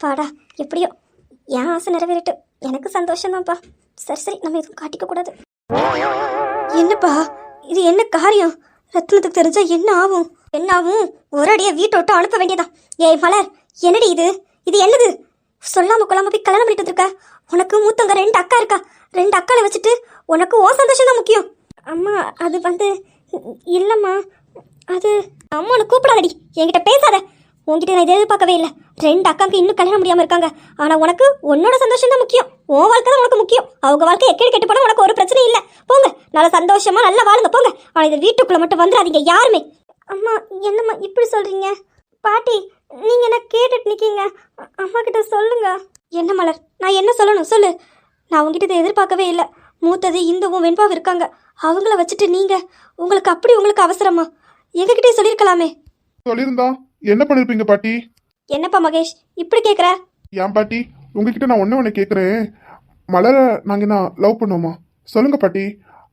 அப்பாடா, எப்படியோ என் ஆசை நிறைவேறிட்டு எனக்கு சந்தோஷம்தான்ப்பா. சரி சரி, நம்ம எதுவும் காட்டிக்க கூடாது. என்னப்பா இது, என்ன காரியம்? ரத்னத்துக்கு தெரிஞ்சா என்ன ஆகும்? என்ன ஆகும்? ஒரு அடியை வீட்டை விட்டு அனுப்ப வேண்டியதான். ஏய் மலர், என்னடி இது? இது என்னது? சொல்லாம கொள்ளாம போய் கல்யாணம் பண்ணிட்டு இருக்க. உனக்கு மூத்தவங்க 2 அக்கா இருக்கா. 2 அக்காவை வச்சுட்டு உனக்கு ஓ சந்தோஷம் தான் முக்கியம். அம்மா அது இல்லம்மா, அது அம்மானு கூப்பிடாதடி, என்கிட்ட பேசாத. உன்கிட்ட நான் இதை எதிர்பார்க்கவே இல்லை. 2 அக்காவுக்கு இன்னும் கல்யாணம் முடியாம இருக்காங்க. ஆனா உனக்கு உன்னோட சந்தோஷம் தான் முக்கியம். உன் வாழ்க்கை தான் உனக்கு முக்கியம். அவங்க வாழ்க்கை எக்கடி கெட்டு போனா உனக்கு ஒரு பிரச்சனையும் இல்லை. போங்க, நல்லா சந்தோஷமா நல்லா வாழுங்க போங்க. ஆனா இந்த வீட்டுக்குள்ள மட்டும் வந்துடாதீங்க யாருமே. அம்மா என்னம்மா இப்படி சொல்றீங்க? பாட்டி, நீங்க என்ன கேட்டுட்டு நிக்கீங்க? அம்மா கிட்ட சொல்லுங்க. என்ன மலர், நான் என்ன சொல்லணும் சொல்லு. நான் உங்ககிட்ட இதை எதிர்பார்க்கவே இல்லை. மூத்தது இந்துவும் வெண்பாவும் இருக்காங்க. அவங்கள வச்சுட்டு நீங்க உங்களுக்கு அவசரமா? எங்ககிட்டே சொல்லியிருக்கலாமே. சொல்லியிருந்தா என்ன பண்ணிருப்பீங்க பாட்டி? என்னப்பா மகேஷ் இப்படி கேட்குற? ஏன் பாட்டி, உங்ககிட்ட நான் ஒன்று கேட்குறேன். மலரை நாங்கள் என்ன லவ் பண்ணுவோமா? சொல்லுங்க பாட்டி.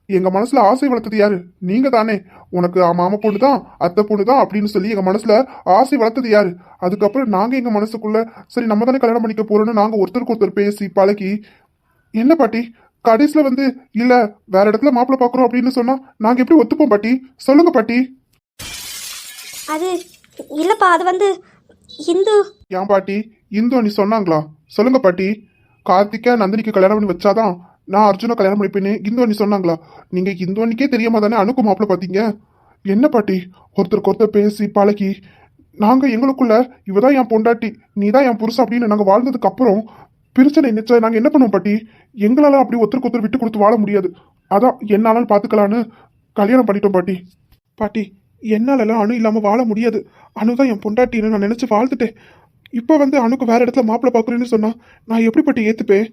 எங்கள் மனசில் ஆசை வளர்த்தது யாரு? நீங்கள் தானே. உனக்கு மாமா பொண்ணு தான், அத்தை பொண்ணு தான் அப்படின்னு சொல்லி எங்கள் மனசில் ஆசை வளர்த்தது யாரு? அதுக்கப்புறம் நாங்கள் எங்கள் மனசுக்குள்ள சரி நம்ம தானே கல்யாணம் பண்ணிக்க போகிறோன்னு நாங்கள் ஒருத்தருக்கு ஒருத்தர் பேசி பழகி, என்ன பாட்டி கடைசியில் இல்லை வேற இடத்துல மாப்பிள்ளை பார்க்குறோம் அப்படின்னு சொன்னால் நாங்கள் எப்படி ஒத்துப்போம் பாட்டி? சொல்லுங்க பாட்டி. அது இல்லப்பா, அது இந்து. ஏன் பாட்டி, இந்து நீ சொன்னாங்களா? சொல்லுங்க பாட்டி. கார்த்திகா நந்தினிக்கு கல்யாணம் பண்ணி வச்சாதான் நான் அர்ஜுனை கல்யாணம் பண்ணிப்பேன்னு இந்து நீ சொன்னாங்களா? நீங்க இந்து அன்னிக்கே தெரியாம தானே அணுக்கு மாப்பிள்ள பாத்தீங்க. என்ன பாட்டி, ஒருத்தருக்கு ஒருத்தர் பேசி பழகி நாங்க எங்களுக்குள்ள இவதான் என் பொண்டாட்டி நீ தான் என் புருஷன் அப்படின்னு நாங்க வாழ்ந்ததுக்கு அப்புறம் பிரச்சனை நினைச்சா நாங்க என்ன பண்ணுவோம் பாட்டி? எங்களால அப்படி ஒருத்தருக்கு ஒருத்தர் விட்டு கொடுத்து வாழ முடியாது. அதான் என்னாலும் பாத்துக்கலான்னு கல்யாணம் பண்ணிட்டோம் பாட்டி. பாட்டி, என்னாலலாம் அணு இல்லாம வாழ முடியாது. அணுதான் என் பொண்டாட்டின்னு நான் நினைச்சு வாழ்ந்துட்டேன். இப்போ அணுக்கு வேற இடத்துல மாப்பிள்ள பாக்குறேன்னு சொன்னா நான் எப்படி பாட்டி ஏத்துப்பேன்?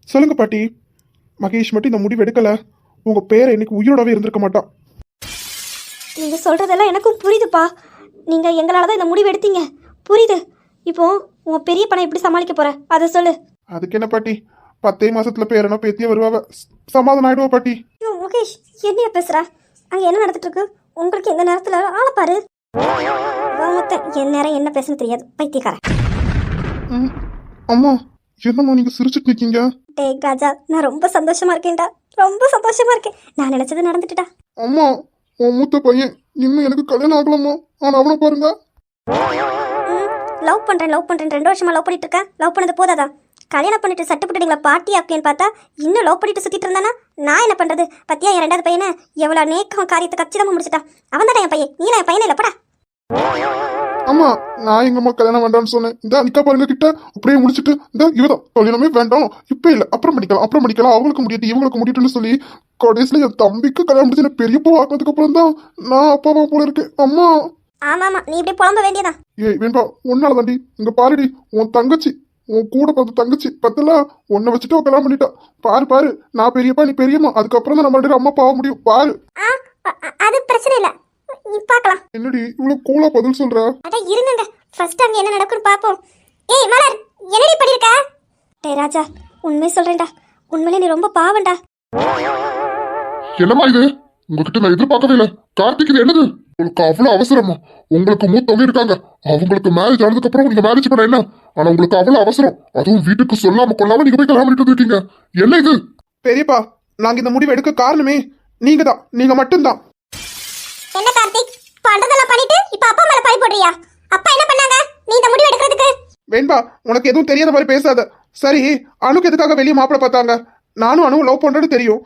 சொல்லுங்க பாட்டி. மகேஷ் மட்டும் இந்த முடிவு எடுக்கல, உங்க பேரை இன்னைக்கு உயிரோடவே இருந்திருக்க மாட்டான். நீங்க சொல்றதெல்லாம் எனக்கும் புரியுதுப்பா. நீங்க எங்களாலதான் இந்த முடிவு எடுத்தீங்க, புரியுது. இப்போ உன் பெரிய பணம் எப்படி சமாளிக்க போற அதை சொல்லு. அதுக்கு என்ன பாட்டி, 10 மாசத்துல பேரனோ பேத்தியே வருவாவ, சமாதானம் ஆயிடுவா பாட்டி. முகேஷ் என்னைய பேசுற? அங்க என்ன நடந்துட்டு இருக்கு? உங்களுக்கு இந்த நேரத்துல ஆள பாரு. என் நேரம் என்ன பேசுன்னு தெரியாது பைத்தியக்கார. அம்மா என்னம்மா நீங்க சிரிச்சுட்டு நிக்கீங்க? டேய் காஜா, நான் ரொம்ப சந்தோஷமா இருக்கேன்டா, ரொம்ப சந்தோஷமா இருக்கேன். நான் நினைச்சது நடந்துட்டுடா. அம்மா, உன் மூத்த பையன் இன்னும் எனக்கு கல்யாணம் ஆகலாமா? ஆனா அவனை பாருங்க. லவ் பண்றேன் 2 வருஷமா லவ் பண்ணிட்டு இருக்கேன். லவ் பண்ணது போதாதா? கல்யாணம் பண்ணிட்டு சட்டுப்பட்டுங்களா பாட்டி ஆக்கேன்னு பார்த்தா இன்னும் லவ் பண்ணிட்டு சுத்திட்டு இருந்தானா நான் என்ன பண்றது? பத்தியா என் 2வது பையனை எவ்வளவு நேக்கம் காரியத்தை கச்சிதமா முடிச்சுட்டா. அவன் தானே என் பையன், நீ என் பையனே இல்லப்படா. அம்மா, நான் எங்கம்மா கல்யாணம் வேண்டாம்னு சொன்னேன். இந்த நிக்கா பாருங்க கிட்ட அப்படியே முடிச்சுட்டு இந்த இவதான் கல்யாணமே வேண்டாம் இப்ப இல்ல அப்புறம் படிக்கலாம் அவங்களுக்கு முடியாது இவங்களுக்கு முடியட்டுன்னு சொல்லி கடைசியில என் தம்பிக்கு கல்யாணம் முடிச்சு பெரியப்பா ஆக்கினதுக்கு அப்புறம் தான் நான் அப்பாவா போல இருக்கேன். அம்மா ஆமா நீ இப்படி புலம்ப வேண்டியதான். ஏய் வேண்டா, உன்னால தாண்டி. இங்க பாருடி, உன் தங்கச்சி, உன் கூட பார்த்த தங்கச்சி பத்தல உன்னை வச்சுட்டு கல்யாணம் பண்ணிட்டா. பாரு நான் பெரியப்பா நீ பெரியம்மா, அதுக்கப்புறம் தான் நம்ம அம்மா பாவ முடியும். பாரு. அது பிரச்சனை இல்ல, பார்க்கலாம். என்னடி இவ்வளவு கூலா பதில் சொல்ற? அட இருங்க, ஃபர்ஸ்ட் அங்க என்ன நடக்குன்னு பாப்போம். ஏய் மலர், என்னடி பண்ணிருக்க? டேய் ராஜா, உண்மை சொல்றேன்டா, உண்மையிலே நீ ரொம்ப பாவம்டா. என்னம்மா இது? உங்ககிட்ட நான் எதிர்பார்க்கவே இல்லை. கார்த்திக் இது என்னது? உங்களுக்கு அவ்வளவு அவசரமா? உங்களுக்கு மூத்தவங்க இருக்காங்க, அவங்களுக்கு மேரேஜ் ஆனதுக்கு அப்புறம் நீங்க மேரேஜ் பண்ண என்ன? ஆனா உங்களுக்கு அவ்வளவு அவசரம், அதுவும் வீட்டுக்கு சொல்லாம கொள்ளாம நீங்க போய் கல்யாணம் பண்ணிட்டு இருக்கீங்க. என்ன இது? பெரியப்பா, நாங்க இந்த முடிவு எடுக்க காரணமே நீங்க தான், நீங்க மட்டும்தான். என்ன கார்த்திக், பண்றதெல்லாம் பண்ணிட்டு இப்ப அப்பா மேல பழி போடுறியா? அப்பா என்ன பண்ணாங்க நீ இந்த முடிவு எடுக்கிறதுக்கு? வேண்டா, உனக்கு எதுவும் தெரியாத மாதிரி பேசாத. சரி, அணுக்கு எதுக்காக வெளியே மாப்பிள்ள பார்த்தாங்க? நானும் அணு லவ் பண்றேன்னு தெரியும்.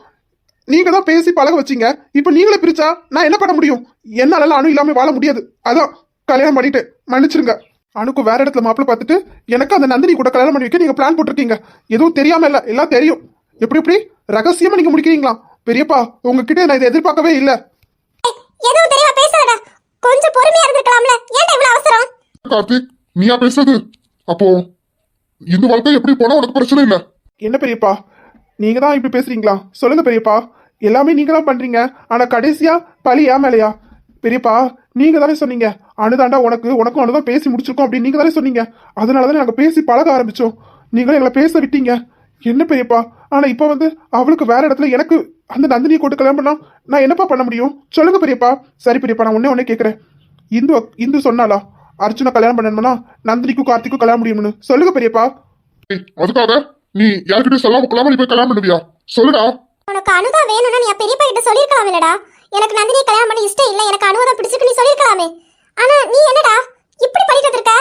நீங்க தான் பேசி பழக வச்சீங்க. இப்ப நீங்களே பிரிச்சா நான் என்ன பண்ண முடியும்? என்னால அணு இல்லாம வாழ முடியாது. அதான் கல்யாணம் பண்ணிட்டு மன்னிச்சிருங்க. அணுக்கு வேற இடத்துல மாப்பிள்ள பார்த்துட்டு எனக்கு அந்த நந்தினி கூட கல்யாணம் பண்ணி வைக்க நீங்க பிளான் போட்டிருக்கீங்க. எதுவும் தெரியாம இல்ல, எல்லாம் தெரியும். எப்படி ரகசியமா நீங்க முடிக்கிறீங்களா? பெரியப்பா, உங்ககிட்ட நான் இதை எதிர்பார்க்கவே இல்ல. எதுவும் தெரியாம பேசாதடா, கொஞ்சம் பொறுமையா இருந்திருக்கலாம்ல. ஏன் இவ்வளவு அவசரம்? கார்த்திக், நீயா பேசுறது? அப்போ இந்த வாழ்க்கை எப்படி போனா உனக்கு பிரச்சனை இல்ல. என்ன பெரியப்பா, நீங்க தான் இப்படி பேசுறீங்களா? சொல்லுங்க பெரியப்பா, எல்லாமே நீங்க தான் பண்றீங்க. ஆனா கடைசியா பழி ஏன் மேலையா? பெரியப்பா, நீங்க தானே சொன்னீங்க அணுதாண்டா உனக்கும் அணுதான் பேசி முடிச்சிருக்கோம் அப்படின்னு நீங்க தானே சொன்னீங்க. அதனாலதானே நாங்க பேசி பழக ஆரம்பிச்சோம். நீங்களும் எங்களை பேச விட்டீங்க. என்ன பெரியப்பா, ஆனா இப்ப அவளுக்கு வேற இடத்துல எனக்கு அந்த நந்தினியை கூட்டு கல்யாணம் பண்ணா நான் என்னப்பா பண்ண முடியும்? சொல்லுங்க பெரியப்பா. சரி பெரியப்பா, நான் ஒன்னே கேட்கிறேன். இந்து சொன்னாலா அர்ஜுனை கல்யாணம் பண்ணணும்னா நந்தினிக்கும் கார்த்திக்கும் கல்யாணம் முடியும்னு சொல்லுங்க பெரியப்பா. அதுக்காக நீ யார்கிட்ட சொல்லாம கொள்ளாம நீ போய் கல்யாணம் பண்ணுவியா? சொல்லுடா. உனக்கு அனுதா வேணும்னா நீ பெரியப்பா கிட்ட சொல்லிருக்கலாம் இல்லடா. எனக்கு நந்தினி கல்யாணம் பண்ண இஷ்டம் இல்ல, எனக்கு அனுவா பிடிச்சிருக்கு நீ சொல்லிருக்கலாமே. ஆனா நீ என்னடா இப்படி பண்ணிட்டு இருக்க?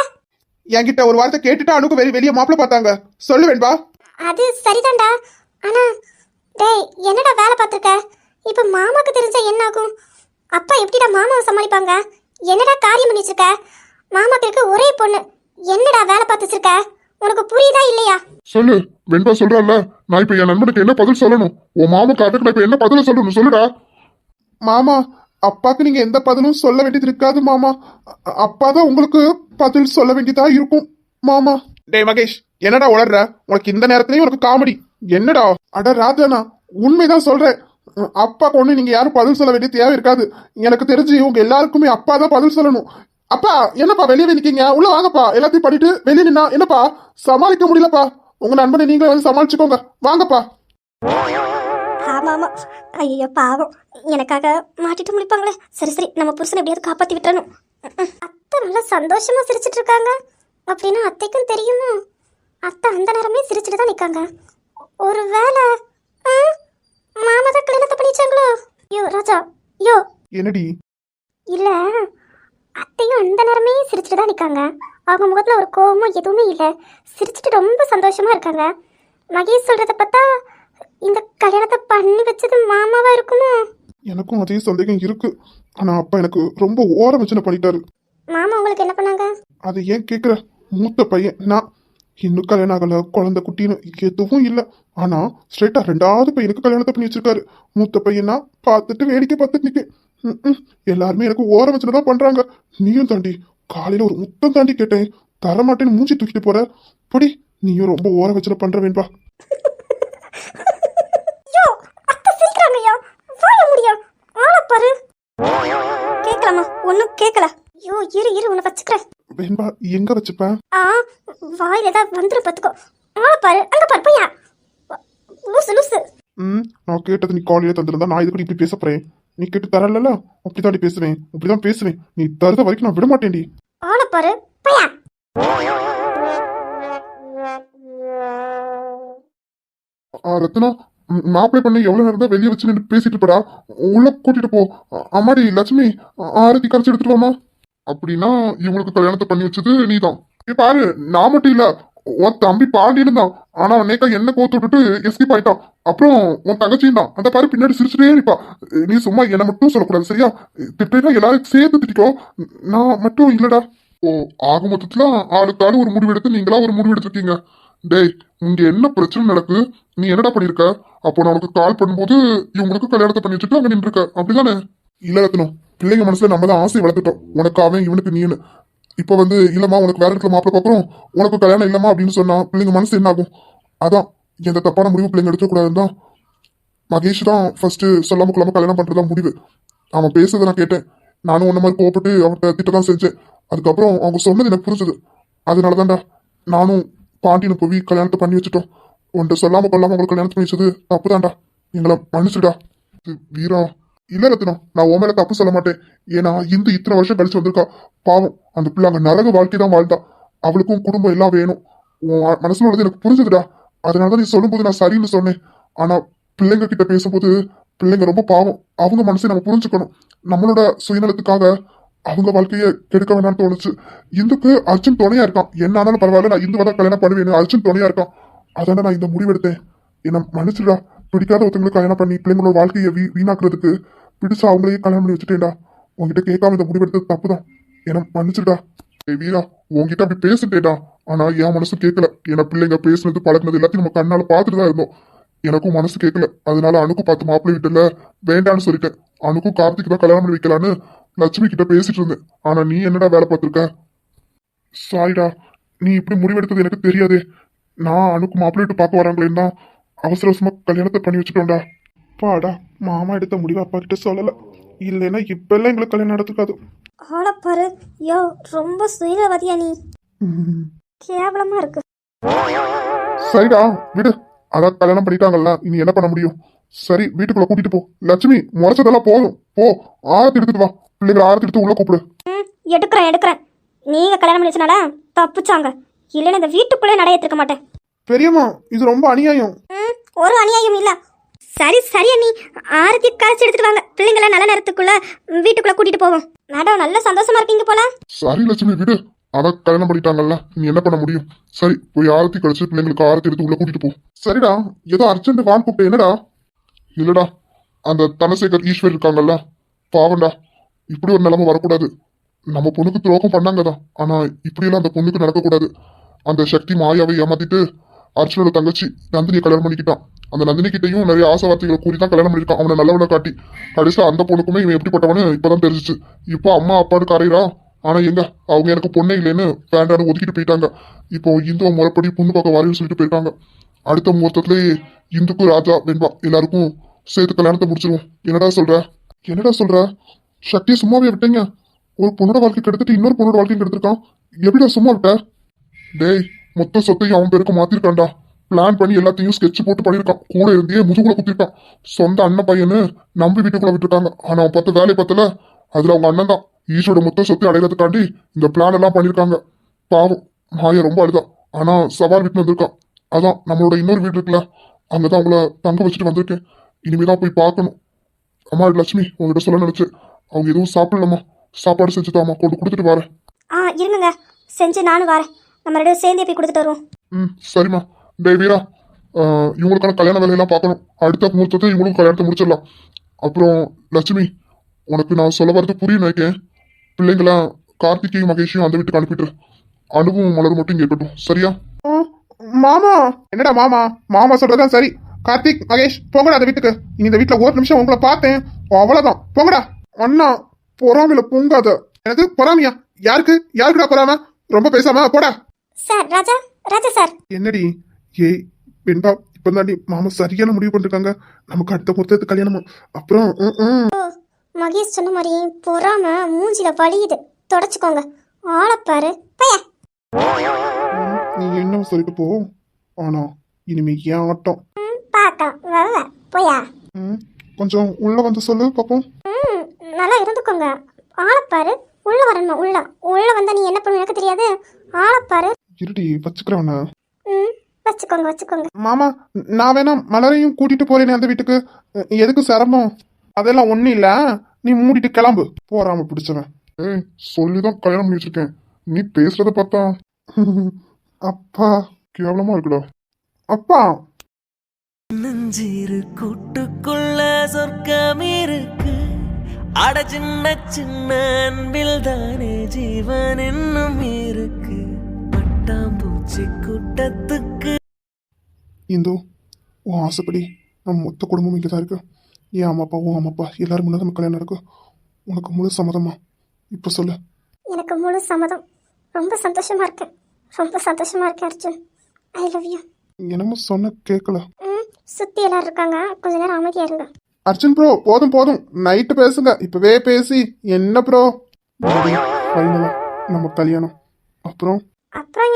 என்கிட்ட ஒரு வார்த்தை கேட்டுட்டு அனுக்கு வெளியே மாப்பிள்ள பார்த்தாங்க சொல்லுவேன்பா. அது சரிதான்டா. ஆனா டேய் என்னடா வேலை பார்த்துருக்க? இப்ப மாமாக்கு தெரிஞ்சா என்ன ஆகும்? அப்பா எப்படிடா மாமாவை சமாளிப்பாங்க? என்னடா காரியம் பண்ணி வச்சிருக்க? மாமாக்கு இருக்க ஒரே பொண்ணு, என்னடா வேலை பார்த்து வச்சிருக்க? உனக்கு புரியுதா இல்லையா? சொல்லு. வெண்பா சொல்றல்ல, நான் இப்ப என் நண்பனுக்கு என்ன பதில் சொல்லணும்? உன் மாமாக்கு அதுக்கு நான் இப்ப என்ன பதில் சொல்லணும் சொல்லுடா. மாமா, அப்பாக்கு நீங்க எந்த பதிலும் சொல்ல வேண்டியது இருக்காது மாமா. அப்பா தான் உங்களுக்கு பதில் சொல்ல வேண்டியதா இருக்கும் மாமா. டேய் மகேஷ், என்னடா உளர்ற? உனக்கு இந்த நேரத்துலயும் உனக்கு காமெடி என்னடா? அட ராஜானா, உண்மைதான் சொல்றேன். அப்பா பொண்ணு நீங்க யாரும் பதில் சொல்ல வேண்டிய தேவை இருக்காது. எனக்கு தெரிஞ்சு உங்க எல்லாருக்குமே அப்பா தான் பதில் சொல்லணும். அப்பா என்னப்பா வெளியே நிக்கீங்க? உள்ள வாங்கப்பா. எல்லாத்தையும் பண்ணிட்டு வெளியே நின்னா என்னப்பா சமாளிக்க முடியலப்பா. உங்க நண்பனை நீங்களே வந்து சமாளிச்சுக்கோங்க. வாங்கப்பா. ஆமா ஆமா. ஐயோ பாவம், எனக்காக மாட்டிட்டு முடிப்பாங்களே. சரி சரி, நம்ம புருஷனை எப்படியாவது காப்பாத்தி விட்டுறணும். அத்தை நல்லா சந்தோஷமா சிரிச்சிட்டு இருக்காங்க அப்படின்னா அத்தைக்கும் தெரியுமா? அத்தை அந்த நேரமே சிரிச்சுட்டு தான் நிக்காங்க. ஒருவேளை மாமா தான் கல்யாணத்தை பண்ணிச்சாங்களோ? யோ ராஜா, யோ என்னடி? இல்ல, அத்தையும் அந்த நேரமே சிரிச்சுட்டு தான் நிக்காங்க. அவங்க முகத்துல ஒரு கோவமும் எதுவுமே இல்ல, சிரிச்சுட்டு ரொம்ப சந்தோஷமா இருக்காங்க. மகேஷ் சொல்றத பார்த்தா இந்த கல்யாணத்தை பண்ணி வச்சது மாமாவா இருக்குமோ? எனக்கும் அதே சந்தேகம் இருக்கு. ஆனா அப்பா எனக்கு ரொம்ப ஓரம் வச்சுன பண்ணிட்டாரு. மாமா உங்களுக்கு என்ன பண்ணாங்க? அது ஏன் கேக்குற? மூத்த பையன் நான். இன்னும் கல்யாணம் ஆகல, குழந்தை குட்டின்னு எதுவும் இல்லை. ஆனா ஸ்ட்ரெயிட்டா ரெண்டாவது பையனுக்கு கல்யாணத்தை பண்ணி வச்சிருக்காரு. மூத்த பையனா பார்த்துட்டு வேடிக்கை பார்த்துட்டு நிக்க. எல்லாருமே எனக்கு ஓரம் வச்சுதான் பண்றாங்க. நீயும் தாண்டி காலையில ஒரு முத்தம் தாண்டி கேட்டேன், தரமாட்டேன்னு மூஞ்சி தூக்கிட்டு போற. படி, நீயும் ரொம்ப ஓரம் வச்சுல பண்ற வேண்பா. கேட்கலாமா? ஒன்னும் கேட்கல. ஐயோ இரு இரு, உன்னை வச்சுக்கிறேன். வேண்பா எங்க வச்சுப்பேன்? வாயில ஏதாவது வந்துடும் பார்த்துக்கோ. பாரு அங்க பாரு பையா, லூசு லூசு. நான் கேட்டது நீ காலையில தந்திருந்தா நான் இதுக்கு இப்படி பேச போறேன். நீ கேட்டு தரல, அப்படித்தாண்டி பேசுவேன், அப்படிதான் பேசுவேன். நீ தருத வரைக்கும் நான் விட மாட்டேன்டி. ஆள பாரு பையா. ரத்னா, மாப்பிளை பண்ணி எவ்வளவு நேரம் தான் வெளியே வச்சு நின்று பேசிட்டு இருப்படா. உள்ள கூட்டிட்டு போ. அம்மாடி லட்சுமி, ஆரத்தி கரைச்சி எடுத்துட்டு வாமா. அப்படின்னா இவங்களுக்கு கல்யாணத்தை பண்ணி வச்சது நீதான். பாரு, நான் மட்டும் இல்ல, உன் தம்பி பாண்டியன் தான். ஆனா நேக்கா என்ன கோத்து விட்டுட்டு எஸ்கேப் ஆயிட்டான். அப்புறம் உன் தங்கச்சியும் தான். அந்த பாரு பின்னாடி சிரிச்சுட்டே இருப்பா. நீ சும்மா என்ன மட்டும் சொல்லக்கூடாது சரியா? திட்டா எல்லாரும் சேர்த்து திட்டிக்கோ, நான் மட்டும் இல்லடா. ஓ, ஆக மொத்தத்துல ஆளுக்கு ஆளு ஒரு முடிவு எடுத்து நீங்களா ஒரு முடிவு எடுத்திருக்கீங்க. டேய், இங்க என்ன பிரச்சனை நடக்கு? நீ என்னடா பண்ணிருக்க? அப்போ நான் உனக்கு கால் பண்ணும்போது இவங்களுக்கு கல்யாணத்தை பண்ணி வச்சுட்டு அங்க நின்றுருக்க, அப்படிதானே? இல்ல ரத்னம், பிள்ளைங்க மனசுல நம்ம தான் ஆசை வளர்த்துட்டோம். உனக்கு அவன், இவனுக்கு நீனு. இப்ப வந்து இல்லம்மா உனக்கு வேற இடத்துல மாப்பிள்ள பாக்குறோம், உனக்கு கல்யாணம் இல்லம்மா அப்படின்னு சொன்னா பிள்ளைங்க மனசு என்ன ஆகும்? அதான் எந்த தப்பான முடிவு பிள்ளைங்க எடுக்கக்கூடாதுன்னு தான் மகேஷ் தான் ஃபர்ஸ்ட் சொல்லாம கொள்ளாம கல்யாணம் பண்றதா முடிவு. அவன் பேசுறதை நான் கேட்டேன். நானும் உன்ன மாதிரி கோவப்பட்டு அவன்கிட்ட திட்டதான் செஞ்சேன். அதுக்கப்புறம் அவங்க சொன்னது எனக்கு புரிஞ்சது. அதனாலதான்டா நானும் பாண்டியனை போய் கல்யாணத்தை பண்ணி வச்சுட்டோம். உன்கிட்ட சொல்லாம கொள்ளாம உங்களுக்கு கல்யாணத்தை பண்ணி வச்சது தப்புதான்டா. எங்களை மன்னிச்சுடா. வீரா, இல்ல ரத்னம், நான் உன் மேல தப்பு சொல்ல மாட்டேன். ஏன்னா இந்து இத்தனை வருஷம் கழிச்சு வந்திருக்கா. பாவம், அந்த பிள்ளை அங்க நரக வாழ்க்கை தான் வாழ்ந்தா. அவளுக்கும் குடும்பம் எல்லாம் வேணும். உன் மனசுல உள்ளது எனக்கு புரிஞ்சுதுடா. அதனாலதான் நீ சொல்லும்போது நான் சரின்னு சொன்னேன். ஆனா பிள்ளைங்க கிட்ட பேசும்போது பிள்ளைங்க ரொம்ப பாவம். அவங்க மனசை நம்ம புரிஞ்சுக்கணும். நம்மளோட சுயநலத்துக்காக அவங்க வாழ்க்கையை கெடுக்க வேணாம்னு தோணுச்சு. இந்துக்கு அர்ஜுன் துணையா இருக்கான். என்ன ஆனாலும் பரவாயில்ல, நான் இந்துவை தான் கல்யாணம் பண்ணுவேன். அர்ஜுன் துணையா இருக்கான். அதான நான் இந்த முடிவெடுத்தேன். என்ன மன்னிச்சுடா. பிடிக்காத ஒருத்தவங்களுக்கு கல்யாணம் பண்ணி பிள்ளைங்களோட வாழ்க்கையை வீணாக்குறதுக்கு பிடிச்ச அவங்களையே கல்யாணம் பண்ணி வச்சுட்டேன்டா. உங்ககிட்ட கேட்காம இந்த முடிவெடுத்தது தப்புதான். என்ன மன்னிச்சுடா. வீரா, உங்ககிட்ட அப்படி பேசிட்டேடா. ஆனா என் மனசு கேட்கல. ஏன்னா பிள்ளைங்க பேசுனது பழகினது எல்லாத்தையும் நம்ம கண்ணால பார்த்துட்டு தான் இருந்தோம். எனக்கும் மனசு கேட்கல. அதனால அணுக்கு பார்த்து மாப்பிள்ளை வீட்டுல வேண்டான்னு சொல்லிட்டேன். அணுக்கும் கார்த்திக் தான் கல்யாணம் பண்ணி வைக்கலான்னு லட்சுமி கிட்ட பேசிட்டு இருந்தேன். ஆனா நீ என்னடா வேலை பார்த்துருக்க? சாரிடா, நீ இப்படி முடிவெடுத்தது எனக்கு தெரியாது. நான் அணுக்கு மாப்பிள்ளை வீட்டு பார்க்க வராங்களேன்னு தான் அவசர அவசரமா கல்யாணத்தை பண்ணி வச்சுட்டோம்டா. பாடா, மாமா எடுத்த முடிவு அப்பா கிட்ட சொல்லல. இல்லைன்னா இப்பெல்லாம் எங்களுக்கு கல்யாணம் நடத்துக்காது. ஆளப்பாரு, யோ ரொம்ப சுயநலவாதியா நீ. கேவலமா இருக்கு. சரிடா விடு, அதான் கல்யாணம் பண்ணிட்டாங்கல்ல, இனி என்ன பண்ண முடியும்? சரி, வீட்டுக்குள்ள கூட்டிட்டு போ. லட்சுமி, முறைச்சதெல்லாம் போதும். போ, ஆரத்தி எடுத்துட்டு வா. பிள்ளைங்களை ஆரத்தி எடுத்து உள்ள கூப்பிடு. எடுக்கிறேன் எடுக்கிறேன். நீங்கள் கல்யாணம் பண்ணி வச்சனால தப்பிச்சாங்க, இல்லைன்னா இந்த வீட்டுக்குள்ளே நடையத்திருக்க மாட்டேன். பெரியம்மா இது ரொம்ப அநியாயம். ஒரு அநியாயம் இல்லை. சரி சரி அண்ணி, ஆரத்தி கரைச்சி எடுத்துட்டு வாங்க. பிள்ளைங்கள நல்ல நேரத்துக்குள்ள வீட்டுக்குள்ள கூட்டிட்டு போவோம். மேடம் நல்ல சந்தோஷமா இருக்கீங்க போல. சரி லட்சுமி விடு, அவ கல்யாணம் பண்ணிட்டாங்கல்ல, நீ என்ன பண்ண முடியும். சரி போய் ஆரத்தி கழிச்சு பிள்ளைங்களுக்கு ஆரத்தி எடுத்து உள்ள கூட்டிட்டு போ. சரிடா, ஏதோ அர்ஜென்ட் வான் கூப்பிட்டு என்னடா? இல்லடா, அந்த தனசேகர் ஈஸ்வர் இருக்காங்கல்ல, பாவண்டா, இப்படி ஒரு நிலைமை வரக்கூடாது. நம்ம பொண்ணுக்கு துரோகம் பண்ணாங்கதான், ஆனா இப்படியெல்லாம் அந்த பொண்ணுக்கு நடக்கக்கூடாது. அந்த சக்தி மாயாவை ஏமாத்திட்டு அர்ச்சனோட தங்கச்சி நந்தினியை கல்யாணம் பண்ணிக்கிட்டான். அந்த நந்தினி கிட்டையும் நிறைய ஆசை வார்த்தைகளை கூறி தான் கல்யாணம் பண்ணிருக்கான். அவனை நல்லவனை காட்டி கடைசியில் அந்த பொண்ணுக்குமே இவன் எப்படிப்பட்டவனு இப்பதான் தெரிஞ்சிச்சு. இப்போ அம்மா அப்பான்னு கரையிறா, ஆனா எங்க அவங்க எனக்கு பொண்ணே இல்லைன்னு வேண்டான்னு ஒதுக்கிட்டு போயிட்டாங்க. இப்போ இந்து முறைப்படி பொண்ணு பார்க்க வாரின்னு சொல்லிட்டு போயிருக்காங்க. அடுத்த முகூர்த்தத்திலேயே இந்துக்கும் ராஜா வெண்பா எல்லாருக்கும் சேர்த்து கல்யாணத்தை முடிச்சிருவோம். என்னடா சொல்ற? சக்தியை சும்மாவே விட்டீங்க? ஒரு பொண்ணோட வாழ்க்கை கெடுத்துட்டு இன்னொரு பொண்ணோட வாழ்க்கையும் கெடுத்திருக்கான். எப்படிடா சும்மா விட்ட? டேய், மொத்த சொத்தையும் அவன் பேருக்கு மாத்திருக்கான்டா. பிளான் பண்ணி எல்லாத்தையும் ஸ்கெட்ச் போட்டு பண்ணிருக்கான். கூட இருந்தே முதுகுல குத்திருக்கான். சொந்த அண்ணன் பையனு நம்பி வீட்டுக்குள்ள விட்டுருக்காங்க. ஆனா அவன் பார்த்த வேலை பார்த்தல, அதுல அவங்க அண்ணன் தான் ஈஸ்வரோட மொத்த சொத்தை அடைகிறதுக்காண்டி இந்த பிளான் எல்லாம் பண்ணிருக்காங்க. பாவம் மாயா ரொம்ப அழுதான். ஆனா சவால் வீட்டு வந்திருக்கான். அதான் நம்மளோட இன்னொரு வீடு இருக்குல்ல, அங்கதான் அவங்கள தங்க வச்சுட்டு வந்திருக்கேன். இனிமேதான் போய் பார்க்கணும். அம்மா லட்சுமி உங்ககிட்ட சொல்ல நினைச்சு, அவங்க எதுவும் சாப்பிடலாமா? சாப்பாடு செஞ்சுதாமா கொண்டு கொடுத்துட்டு வரேன். இருங்க, செஞ்சு நானும் வரேன். நம்ம ரெண்டு சேர்ந்தே போய் கொடுத்துட்டு வருவோம். சரிம்மா. டேய் வீரா, இவங்களுக்கான கல்யாண வேலையெல்லாம் பார்க்கணும். அடுத்த முகூர்த்தத்தை இவங்களும் கல்யாணத்தை முடிச்சிடலாம். அப்புறம் லட்சுமி, உனக்கு நான் சொல்ல வரது புரியும் நினைக்கேன். பிள்ளைங்கள கார்த்திகையும் மகேஷையும் அந்த வீட்டுக்கு அனுப்பிட்டு அனுபவம் மலர் மட்டும் இங்கே இருக்கட்டும், சரியா? மாமா என்னடா மாமா சொல்றதான் சரி. கார்த்திக் மகேஷ் போங்கடா அந்த வீட்டுக்கு. இனி இந்த வீட்டுல ஒரு நிமிஷம் உங்களை பார்த்தேன், அவ்வளவுதான். போங்கடா. அண்ணா பொறாமையில பொங்காத. எனக்கு பொறாமையா? யாருக்குடா பொறாம? ரொம்ப பேசாம போடா. சார் ராஜா சார். என்னடி ஏய் வெண்பா, இப்பதாண்டி மாமா சரியான முடிவு பண்ணிருக்காங்க. நமக்கு அடுத்த முகூர்த்தத்துக்கு கல்யாணமா. அப்புறம் மகேஷ் சொன்ன மாதிரி பொறாம மூஞ்சில வலியுது, தொடச்சுக்கோங்க. ஆளப்பாரு பைய. நீ என்ன சொல்லிட்டு போ, ஆனா இனிமே ஏன் ஆட்டம் பார்க்கலாம். போயா கொஞ்சம் உள்ள வந்து சொல்லு பாப்போம். நல்லா இருந்துக்கோங்க. ஆளப்பாரு உள்ள வரணும். உள்ள வந்தா நீ என்ன பண்ணுவ எனக்கு தெரியாது. ஆளப்பாரு இருடி வச்சுக்கிறவன. வச்சுக்கோங்க. மாமா நான் வேணா மலரையும் கூட்டிட்டு போறேனே அந்த வீட்டுக்கு. எதுக்கு சிரமம்? அதெல்லாம் ஒண்ணும் இல்ல, நீ மூடிட்டு கிளம்பு. போறாம பிடிச்சவன். ஏய், சொல்லிதான் கல்யாணம் பண்ணி வச்சிருக்கேன். நீ பேசுறத பார்த்தா அப்பா கேவலமா இருக்குடா. அப்பா நெஞ்சிரு கூட்டுக்குள்ள சொர்க்கம் இருக்கு. அட சின்ன சின்ன அன்பில் தானே ஜீவன் இன்னும் இருக்கு. பட்டாம்பூச்சி கூட்டத்துக்கு இந்து, உன் ஆசைப்படி நம்ம மொத்த குடும்பம் இங்கே தான் இருக்கு. என் அம்மா அப்பா, உன் அம்மா அப்பா எல்லாரும் முன்னாடி நம்ம கல்யாணம் நடக்கும். உனக்கு முழு சம்மதமா? இப்போ சொல்லு. எனக்கு முழு சம்மதம். ரொம்ப சந்தோஷமா இருக்கேன் அர்ஜுன். ஐ லவ் யூ. என்னமோ சொன்ன கேட்கல. சுத்தி எல்லாரும் இருக்காங்க, கொஞ்ச நேரம் அமைதியா இருங்க. அர்ஜுன் ப்ரோ போதும் நைட்டு பேசுங்க, இப்பவே பேசி என்ன ப்ரோ. ஃபைனலா நம்ம கல்யாணம். அப்புறம்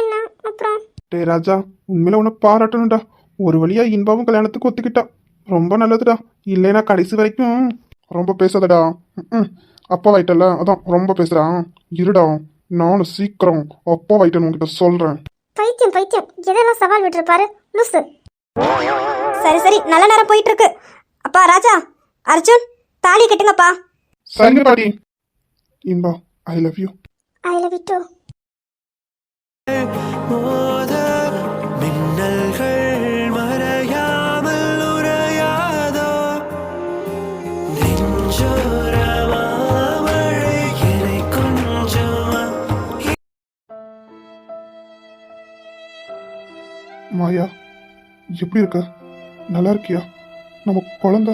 என்ன? அப்புறம் டே ராஜா, உண்மையில உன்னை பாராட்டணும்டா. ஒரு வழியா இன்பாவும் கல்யாணத்துக்கு ஒத்துக்கிட்டா. ரொம்ப நல்லதுடா. இல்லைன்னா கடைசி வரைக்கும் ரொம்ப பேசாதடா. அப்பா வாயிட்டல, அதான் ரொம்ப பேசுறான். இருடா, நானும் சீக்கிரம் அப்பா வாயிட்டேன்னு உங்ககிட்ட சொல்றேன். பைத்தியம் எதெல்லாம் சவால் விட்டுருப்பாரு லூசு. சரி நல்ல நேரம் போயிட்டு இருக்கு. அப்பா ராஜா, அர்ஜுன் தாலி கட்டுங்கப்பா. சரிங்க பாட்டி. Inba I love you. I love you too. மின்னல்கள் மறையாமல் உறையாதோ. நெஞ்சோரமா மழை என்னை கொஞ்சமா. மாயா எப்படி இருக்க? நல்லா இருக்கியா? நம்ம குழந்தை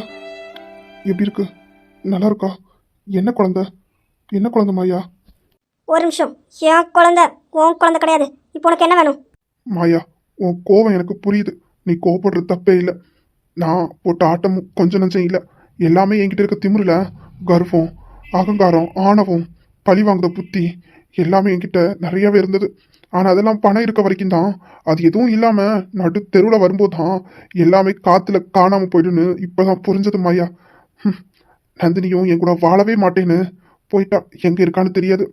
எப்படி இருக்கு? நல்லா இருக்கா? என்ன குழந்தை மாயா? ஒரு நிமிஷம். என் குழந்தை உன் குழந்தை கிடையாது. இப்போ உனக்கு என்ன வேணும்? மாயா, உன் கோவம் எனக்கு புரியுது. நீ கோவப்படுறது தப்பே இல்லை. நான் போட்ட ஆட்டமும் கொஞ்சம் நஞ்சம் இல்லை. எல்லாமே என்கிட்ட இருக்க திமிருல கர்வம், அகங்காரம், ஆணவம், பழி வாங்குற புத்தி எல்லாமே என்கிட்ட நிறையவே இருந்தது. ஆனால் அதெல்லாம் பணம் இருக்க வரைக்கும் தான். அது எதுவும் இல்லாமல் நடு தெருவில் வரும்போது தான் எல்லாமே காற்றுல காணாமல் போயிடுன்னு இப்போ தான் புரிஞ்சது மாயா. நந்தினியும் என் கூட வாழவே மாட்டேன்னு போயிட்டா. எங்கே இருக்கான்னு தெரியாது.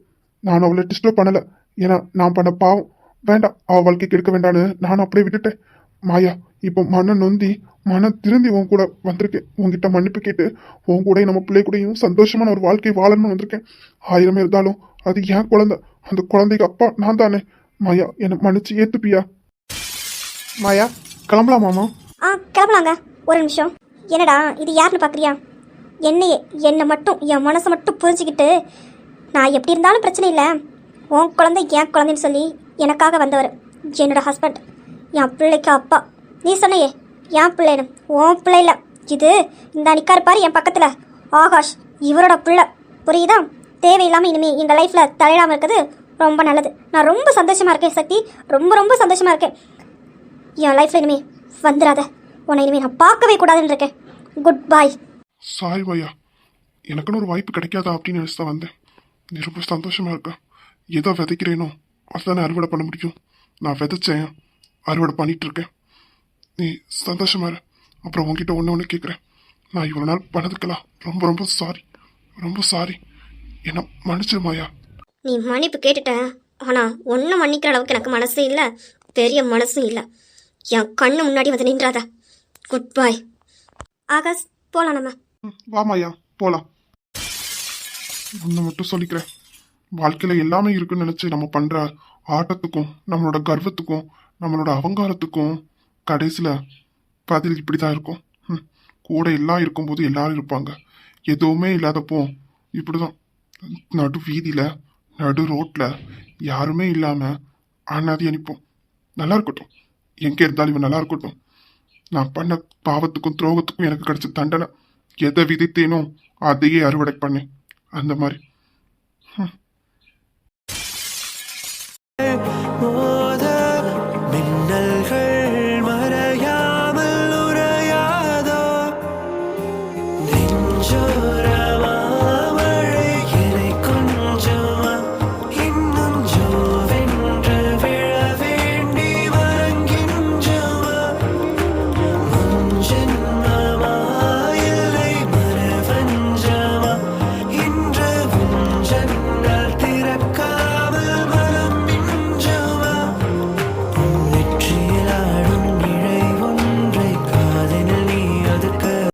நான் அவளை டிஸ்டர்ப் பண்ணல. ஏன்னா நான் பண்ண பாவம். வேண்டாம், அவ வாழ்க்கை கெடுக்க வேண்டான்னு நான் அப்படியே விட்டுட்டேன். மாயா, இப்போ மன நொந்தி மனம் திருந்தி உன் கூட வந்திருக்கேன். உன்கிட்ட மன்னிப்பு கேட்டு உன் கூட நம்ம பிள்ளை கூடயும் சந்தோஷமான ஒரு வாழ்க்கை வாழணும்னு வந்திருக்கேன். 1000 இருந்தாலும் அது என் குழந்தை. அந்த குழந்தைக்கு அப்பா நான் தானே. மாயா, என்னை மன்னிச்சு ஏத்துப்பியா? மாயா, கிளம்பலாமாமா? கிளம்பலாங்க. ஒரு நிமிஷம். என்னடா இது யாருன்னு பார்க்குறியா? என்னை மட்டும் என் மனசை மட்டும் புரிஞ்சுக்கிட்டு நான் எப்படி இருந்தாலும் பிரச்சனை இல்லை, உன் குழந்தை என் குழந்தைன்னு சொல்லி எனக்காக வந்தவர் என்னோட ஹஸ்பண்ட், என் பிள்ளைக்கு அப்பா. நீ சொன்னையே என் பிள்ளைன்னு, உன் பிள்ளை இல்லை இது. இந்த நிக்காரு பாரு என் பக்கத்தில், ஆகாஷ், இவரோட பிள்ளை. புரியுதா? தேவையில்லாமல் இனிமேல் எங்கள் லைஃப்பில் தலையிடாமல் இருக்கிறது ரொம்ப நல்லது. நான் ரொம்ப சந்தோஷமாக இருக்கேன் சக்தி, ரொம்ப ரொம்ப சந்தோஷமாக இருக்கேன். என் லைஃப்பில் இனிமேல் வந்துடாத, உன்னை இனிமேல் நான் பார்க்கவே கூடாதுன்னு இருக்கேன். குட் பாய். சாரி மாயா, எனக்குன்னு ஒரு வாய்ப்பு கிடைக்காதா அப்படின்னு நினச்சி தான் வந்தேன். நீ ரொம்ப சந்தோஷமா இருக்க. எதோ விதைக்கிறேனோ அதுதானே அறுவடை பண்ண முடியும். நான் விதைச்சேன், அறுவடை பண்ணிட்டு இருக்கேன். நீ சந்தோஷமா இரு. அப்புறம் உன்கிட்ட ஒன்று கேட்குறேன். நான் இவ்வளோ நாள் பண்ணதுக்கெல்லாம் ரொம்ப ரொம்ப சாரி, ரொம்ப சாரி. என்ன மன்னிச்சிரு மாயா. நீ மன்னிப்பு கேட்டுட்ட, ஆனால் ஒன்றும் மன்னிக்கிற அளவுக்கு எனக்கு மனசும் இல்லை, பெரிய மனசும் இல்லை. என் கண்ணு முன்னாடி வந்து நின்றாத. குட் பாய். ஆகாஷ், போகலாம் நம்ம. வா மாயா, போலாம். ஒன்று மட்டும் சொல்லிக்கிறேன். வாழ்க்கையில் எல்லாமே இருக்குன்னு நினச்சி நம்ம பண்ணுற ஆட்டத்துக்கும் நம்மளோட கர்வத்துக்கும் நம்மளோட அகங்காரத்துக்கும் கடைசியில் பதில் இப்படி தான் இருக்கும். கூட எல்லாம் இருக்கும்போது எல்லாரும் இருப்பாங்க. எதுவுமே இல்லாதப்போ இப்படி தான் நடு வீதியில் நடு ரோட்டில் யாருமே இல்லாமல் அனாதி அனுப்போம். நல்லா இருக்கட்டும், எங்கே இருந்தாலும் இவன் நல்லா இருக்கட்டும். நான் பண்ண பாவத்துக்கும் துரோகத்துக்கும் எனக்கு கிடைச்ச தண்டனை, எதை விதித்தேனோ அதையே அறுவடை பண்ணேன். அந்த மாதிரி மோத மின்னல்கள் மறையாமல் உறையாதோ நெஞ்சோ